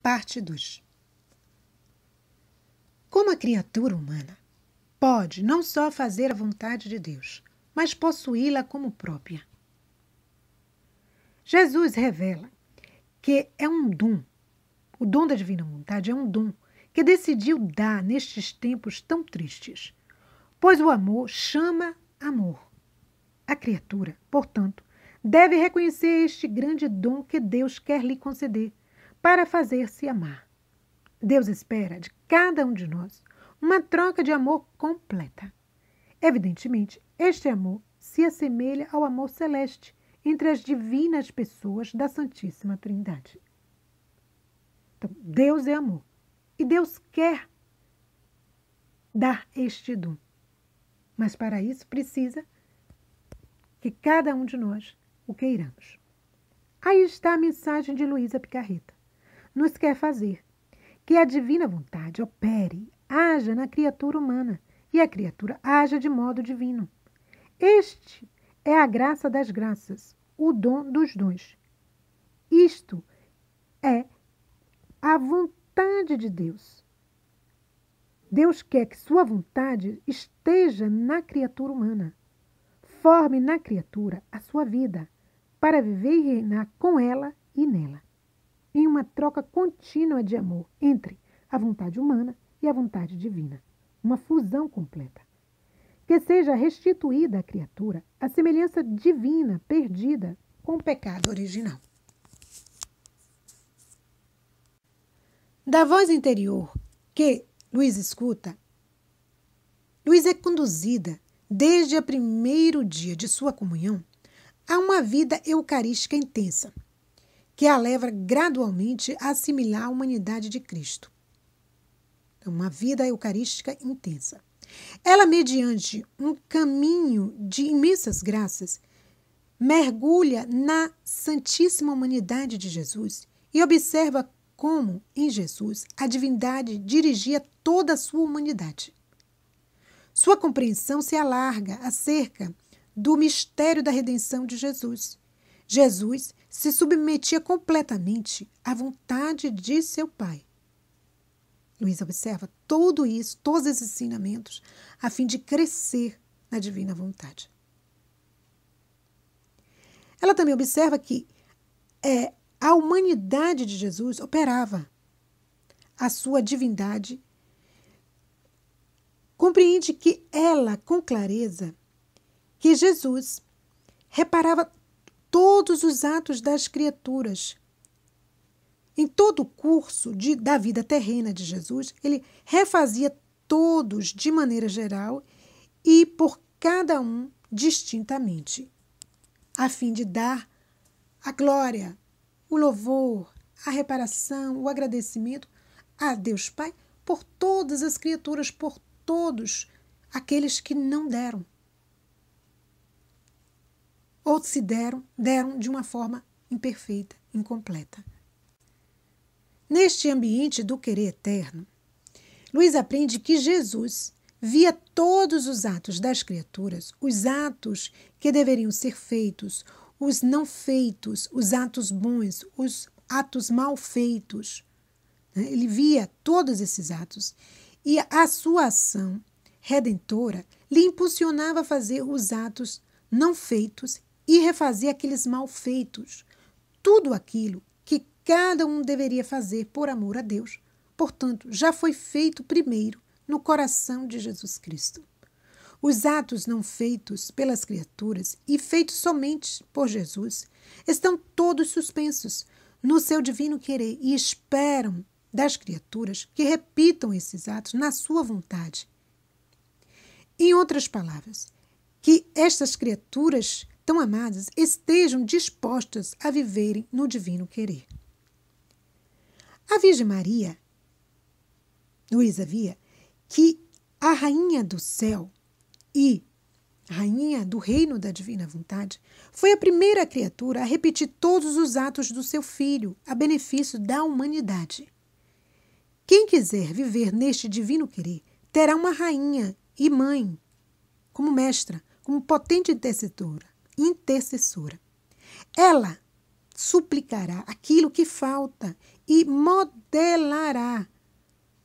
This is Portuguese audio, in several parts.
Parte 2. Como a criatura humana pode não só fazer a vontade de Deus, mas possuí-la como própria? Jesus revela que é um dom, o dom da divina vontade é um dom que decidiu dar nestes tempos tão tristes, pois o amor chama amor. A criatura, portanto, deve reconhecer este grande dom que Deus quer lhe conceder para fazer-se amar. Deus espera de cada um de nós uma troca de amor completa. Evidentemente, este amor se assemelha ao amor celeste entre as divinas pessoas da Santíssima Trindade. Então, Deus é amor e Deus quer dar este dom. Mas para isso precisa que cada um de nós o queiramos. Aí está a mensagem de Luísa Picarreta. Nos quer fazer que a divina vontade opere, haja na criatura humana e a criatura haja de modo divino. Este é a graça das graças, o dom dos dons. Isto é a vontade de Deus. Deus quer que sua vontade esteja na criatura humana. Forme na criatura a sua vida para viver e reinar com ela e nela, em uma troca contínua de amor entre a vontade humana e a vontade divina, uma fusão completa. Que seja restituída à criatura a semelhança divina perdida com o pecado original. Da voz interior que Luísa escuta, Luísa é conduzida desde o primeiro dia de sua comunhão a uma vida eucarística intensa, que a leva gradualmente a assimilar a humanidade de Cristo. Uma vida eucarística intensa. Ela, mediante um caminho de imensas graças, mergulha na santíssima humanidade de Jesus e observa como, em Jesus, a divindade dirigia toda a sua humanidade. Sua compreensão se alarga acerca do mistério da redenção de Jesus. Jesus se submetia completamente à vontade de seu Pai. Luísa observa tudo isso, todos esses ensinamentos, a fim de crescer na divina vontade. Ela também observa que a humanidade de Jesus operava a sua divindade. Compreende que ela, com clareza, que Jesus reparava todos os atos das criaturas. Em todo o curso da vida terrena de Jesus, ele refazia todos de maneira geral e por cada um distintamente, a fim de dar a glória, o louvor, a reparação, o agradecimento a Deus Pai por todas as criaturas, por todos aqueles que não deram. Ou se deram de uma forma imperfeita, incompleta. Neste ambiente do querer eterno, Luísa aprende que Jesus via todos os atos das criaturas, os atos que deveriam ser feitos, os não feitos, os atos bons, os atos mal feitos. Ele via todos esses atos e a sua ação redentora lhe impulsionava a fazer os atos não feitos e refazer aqueles mal feitos. Tudo aquilo que cada um deveria fazer por amor a Deus, portanto, já foi feito primeiro no coração de Jesus Cristo. Os atos não feitos pelas criaturas e feitos somente por Jesus estão todos suspensos no seu divino querer e esperam das criaturas que repitam esses atos na sua vontade. Em outras palavras, que estas criaturas tão amadas estejam dispostas a viverem no divino querer. A Virgem Maria, Luísa via que a rainha do céu e a rainha do reino da divina vontade foi a primeira criatura a repetir todos os atos do seu filho a benefício da humanidade. Quem quiser viver neste divino querer terá uma rainha e mãe como mestra, como potente intercessora. Ela suplicará aquilo que falta e modelará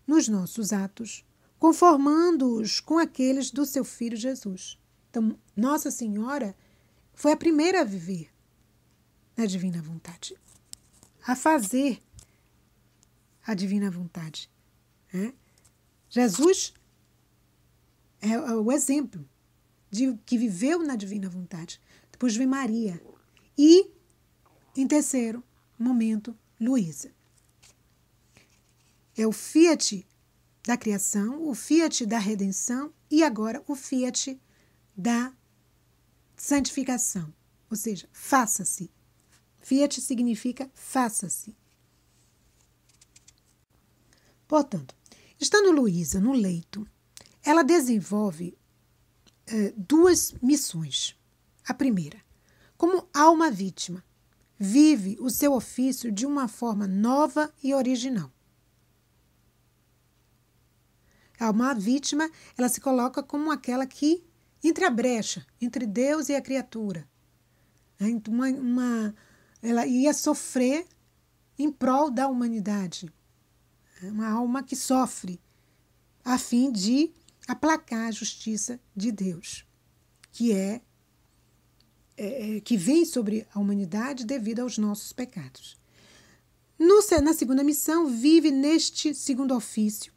nos nossos atos, conformando-os com aqueles do seu Filho Jesus. Então, Nossa Senhora foi a primeira a viver na divina vontade, a fazer a divina vontade. Jesus é o exemplo de que viveu na divina vontade. Depois vem Maria. E, em terceiro momento, Luísa. É o fiat da criação, o fiat da redenção e agora o fiat da santificação. Ou seja, faça-se. Fiat significa faça-se. Portanto, estando Luísa no leito, ela desenvolve duas missões. A primeira, como alma vítima, vive o seu ofício de uma forma nova e original. A alma vítima, ela se coloca como aquela que entre a brecha entre Deus e a criatura. Ela ia sofrer em prol da humanidade. Uma alma que sofre a fim de aplacar a justiça de Deus, que vem sobre a humanidade devido aos nossos pecados. Na segunda missão, vive neste segundo ofício,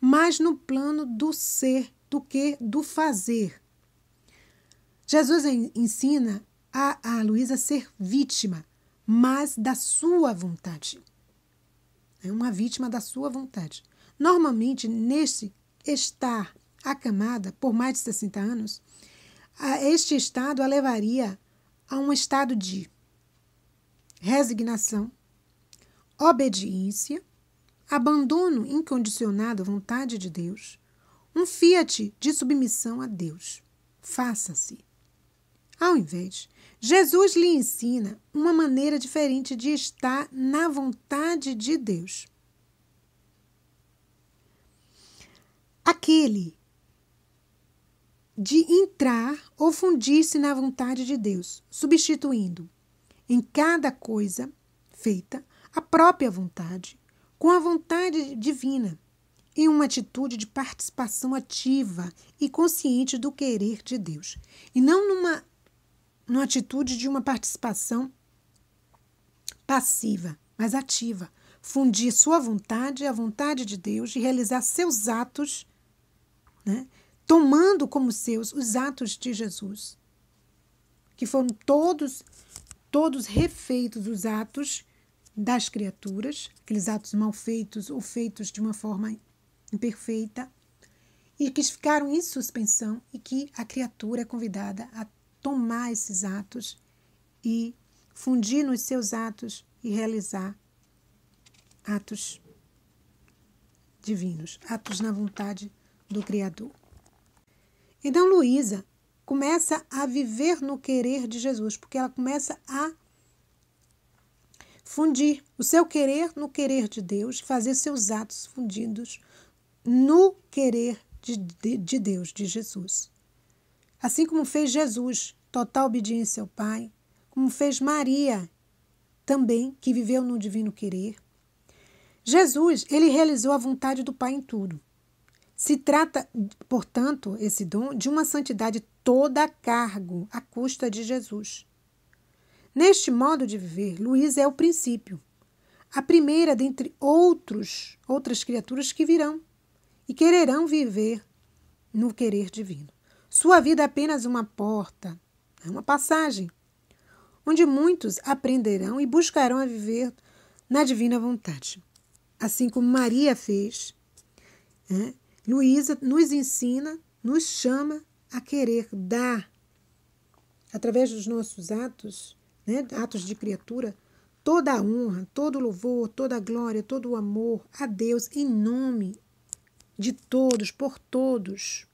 mas no plano do ser do que do fazer. Jesus ensina a Luísa a ser vítima, mas da sua vontade. É uma vítima da sua vontade. Normalmente, neste estar acamada por mais de 60 anos, este estado a levaria a um estado de resignação, obediência, abandono incondicionado à vontade de Deus, um fiat de submissão a Deus. Faça-se. Ao invés, Jesus lhe ensina uma maneira diferente de estar na vontade de Deus. Aquele de entrar ou fundir-se na vontade de Deus, substituindo em cada coisa feita a própria vontade com a vontade divina, em uma atitude de participação ativa e consciente do querer de Deus, e não numa atitude de uma participação passiva, mas ativa, fundir sua vontade à vontade de Deus e realizar seus atos, tomando como seus os atos de Jesus, que foram todos refeitos os atos das criaturas, aqueles atos mal feitos ou feitos de uma forma imperfeita, e que ficaram em suspensão e que a criatura é convidada a tomar esses atos e fundir nos seus atos e realizar atos divinos, atos na vontade do Criador. Então, Luísa começa a viver no querer de Jesus, porque ela começa a fundir o seu querer no querer de Deus, fazer seus atos fundidos no querer de Deus, de Jesus. Assim como fez Jesus, total obediência ao Pai, como fez Maria também, que viveu no divino querer. Jesus, ele realizou a vontade do Pai em tudo. Se trata, portanto, esse dom, de uma santidade toda a cargo, à custa de Jesus. Neste modo de viver, Luísa é o princípio, a primeira dentre outras criaturas que virão e quererão viver no querer divino. Sua vida é apenas uma porta, uma passagem, onde muitos aprenderão e buscarão a viver na divina vontade. Assim como Maria fez, Luísa nos ensina, nos chama a querer dar, através dos nossos atos, atos de criatura, toda a honra, todo o louvor, toda a glória, todo o amor a Deus em nome de todos, por todos.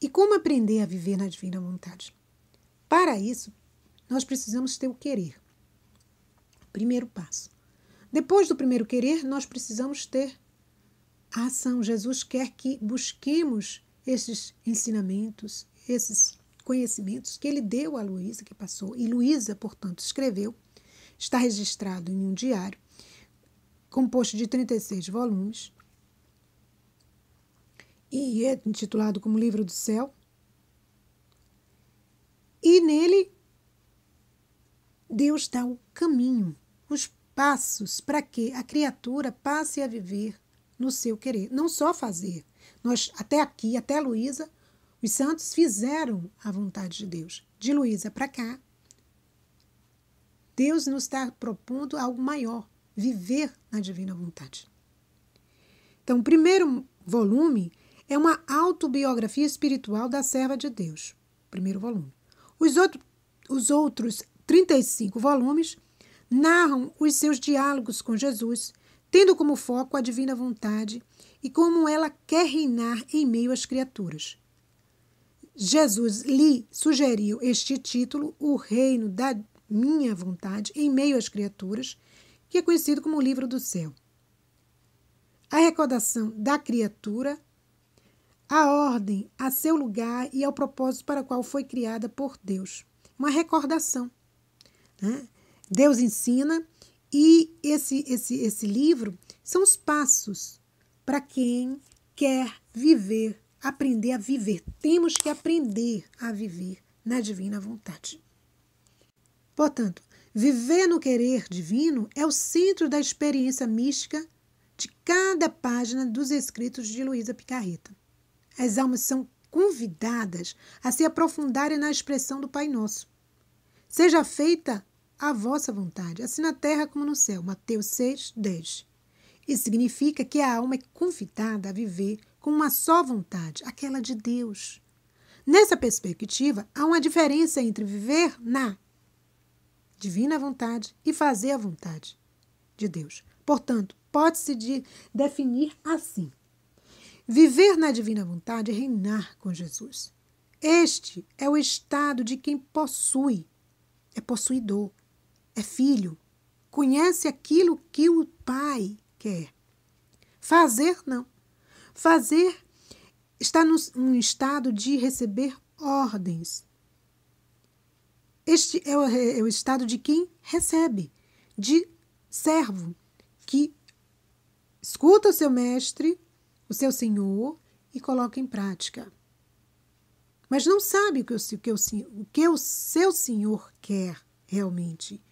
E como aprender a viver na divina vontade? Para isso, nós precisamos ter o querer. Primeiro passo. Depois do primeiro querer, nós precisamos ter a ação. Jesus quer que busquemos esses ensinamentos, esses conhecimentos que ele deu a Luísa, que passou. E Luísa, portanto, escreveu, está registrado em um diário, composto de 36 volumes e é intitulado como Livro do Céu. E nele, Deus dá o caminho, os passos para que a criatura passe a viver no seu querer. Não só fazer. Nós, até aqui, até Luísa, os santos fizeram a vontade de Deus. De Luísa para cá, Deus nos está propondo algo maior, viver na divina vontade. Então, o primeiro volume é uma autobiografia espiritual da serva de Deus. Primeiro volume. Os outros 35 volumes narram os seus diálogos com Jesus, tendo como foco a divina vontade e como ela quer reinar em meio às criaturas. Jesus lhe sugeriu este título, O Reino da Minha Vontade em Meio às Criaturas, que é conhecido como o Livro do Céu. A recordação da criatura, a ordem a seu lugar e ao propósito para o qual foi criada por Deus. Uma recordação. Né? Deus ensina e esse livro são os passos para quem quer viver, aprender a viver. Temos que aprender a viver na divina vontade. Portanto, viver no querer divino é o centro da experiência mística de cada página dos escritos de Luísa Picarreta. As almas são convidadas a se aprofundarem na expressão do Pai Nosso. Seja feita a vossa vontade, assim na terra como no céu. Mateus 6, 10. Isso significa que a alma é convidada a viver com uma só vontade, aquela de Deus. Nessa perspectiva, há uma diferença entre viver na divina vontade e fazer a vontade de Deus. Portanto, pode-se definir assim. Viver na divina vontade é reinar com Jesus. Este é o estado de quem possui, é possuidor, é filho, conhece aquilo que o Pai quer. Fazer, não. Fazer está num estado de receber ordens. Este é o estado de quem recebe, de servo, que escuta o seu mestre, o seu senhor, e coloca em prática. Mas não sabe o que o seu senhor quer realmente.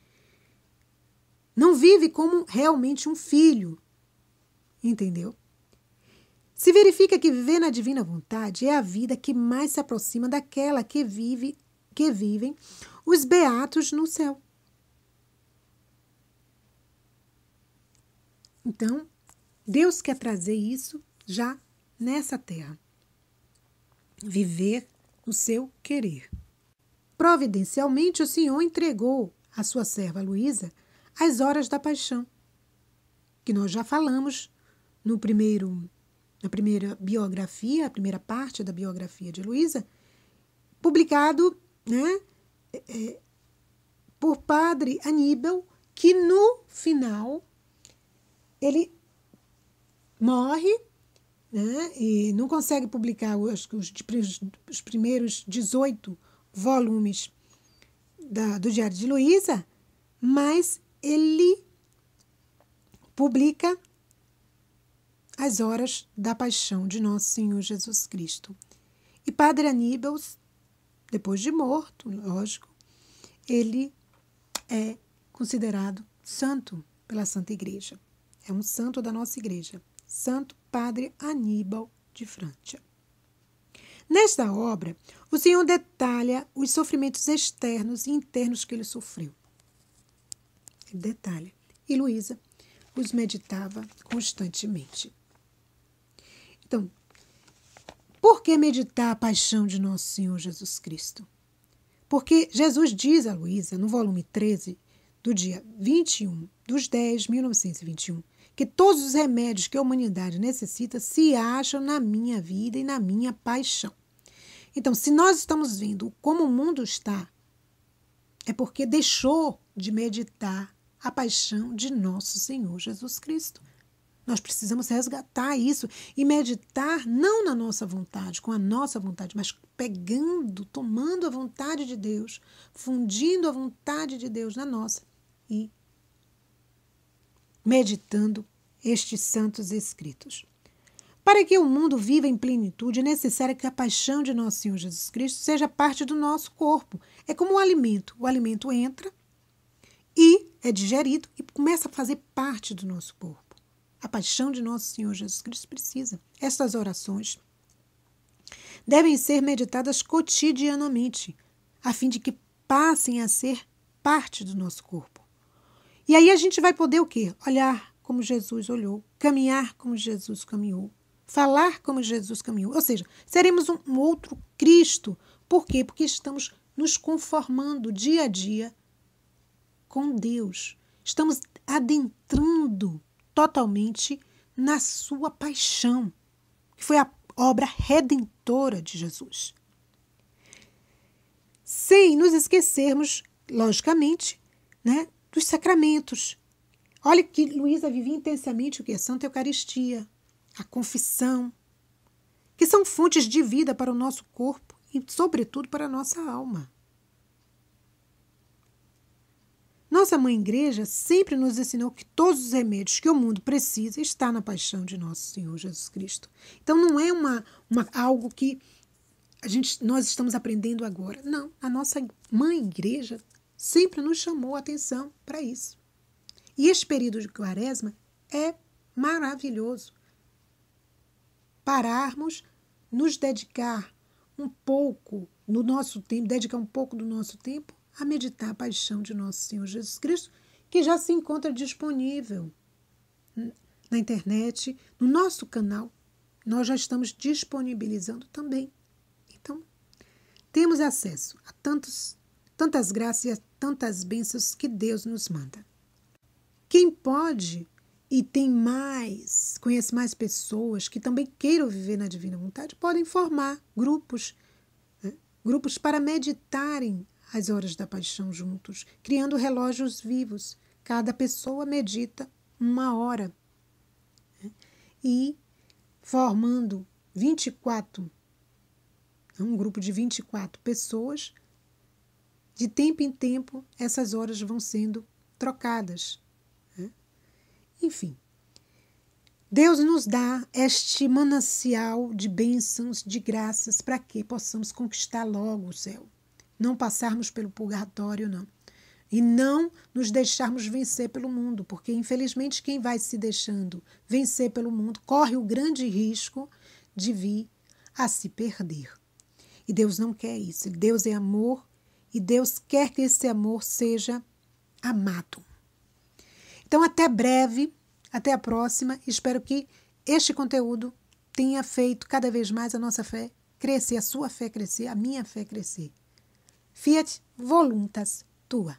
Não vive como realmente um filho. Entendeu? Se verifica que viver na divina vontade é a vida que mais se aproxima daquela que vivem os beatos no céu. Então, Deus quer trazer isso já nessa terra. Viver no seu querer. Providencialmente, o Senhor entregou à sua serva Luísa as horas da paixão, que nós já falamos na primeira biografia, a primeira parte da biografia de Luísa, publicado, né, por Padre Aníbal, que no final ele morre, né, e não consegue publicar os primeiros 18 volumes do Diário de Luísa, mas ele publica as horas da paixão de Nosso Senhor Jesus Cristo. E Padre Aníbal, depois de morto, lógico, ele é considerado santo pela Santa Igreja. É um santo da nossa igreja. Santo Padre Aníbal de Francia. Nesta obra, o Senhor detalha os sofrimentos externos e internos que ele sofreu. Ele detalha. E Luísa os meditava constantemente. Então, por que meditar a paixão de Nosso Senhor Jesus Cristo? Porque Jesus diz a Luísa, no volume 13, do dia 21/10/1921, que todos os remédios que a humanidade necessita se acham na minha vida e na minha paixão. Então, se nós estamos vendo como o mundo está, é porque deixou de meditar a paixão de Nosso Senhor Jesus Cristo. Nós precisamos resgatar isso e meditar não na nossa vontade, com a nossa vontade, mas tomando a vontade de Deus, fundindo a vontade de Deus na nossa e meditando estes santos escritos. Para que o mundo viva em plenitude, é necessário que a paixão de nosso Senhor Jesus Cristo seja parte do nosso corpo. É como um alimento. O alimento entra e é digerido e começa a fazer parte do nosso corpo. A paixão de nosso Senhor Jesus Cristo precisa. Estas orações devem ser meditadas cotidianamente, a fim de que passem a ser parte do nosso corpo. E aí a gente vai poder o quê? Olhar como Jesus olhou, caminhar como Jesus caminhou, falar como Jesus caminhou. Ou seja, seremos um outro Cristo. Por quê? Porque estamos nos conformando dia a dia com Deus. Estamos adentrando totalmente na sua paixão, que foi a obra redentora de Jesus. Sem nos esquecermos, logicamente, né, dos sacramentos. Olha que Luísa vivia intensamente o que é Santa Eucaristia, a confissão, que são fontes de vida para o nosso corpo e, sobretudo, para a nossa alma. Nossa Mãe Igreja sempre nos ensinou que todos os remédios que o mundo precisa estão na paixão de nosso Senhor Jesus Cristo. Então não é algo que nós estamos aprendendo agora. Não, a nossa Mãe Igreja sempre nos chamou a atenção para isso. E este período de Quaresma é maravilhoso. Pararmos, nos dedicar um pouco no nosso tempo, dedicar um pouco do nosso tempo a meditar a paixão de nosso Senhor Jesus Cristo, que já se encontra disponível na internet, no nosso canal. Nós já estamos disponibilizando também. Então, temos acesso a tantas graças e a tantas bênçãos que Deus nos manda. Quem pode e conhece mais pessoas que também queiram viver na divina vontade, podem formar grupos, né? Grupos para meditarem as horas da paixão juntos, criando relógios vivos. Cada pessoa medita 1 hora, né? E formando 24, um grupo de 24 pessoas, de tempo em tempo, essas horas vão sendo trocadas. Enfim, Deus nos dá este manancial de bênçãos, de graças, para que possamos conquistar logo o céu. Não passarmos pelo purgatório, não. E não nos deixarmos vencer pelo mundo, porque, infelizmente, quem vai se deixando vencer pelo mundo corre o grande risco de vir a se perder. E Deus não quer isso. Deus é amor e Deus quer que esse amor seja amado. Então, até breve, até a próxima. Espero que este conteúdo tenha feito cada vez mais a nossa fé crescer, a sua fé crescer, a minha fé crescer. Fiat voluntas tua.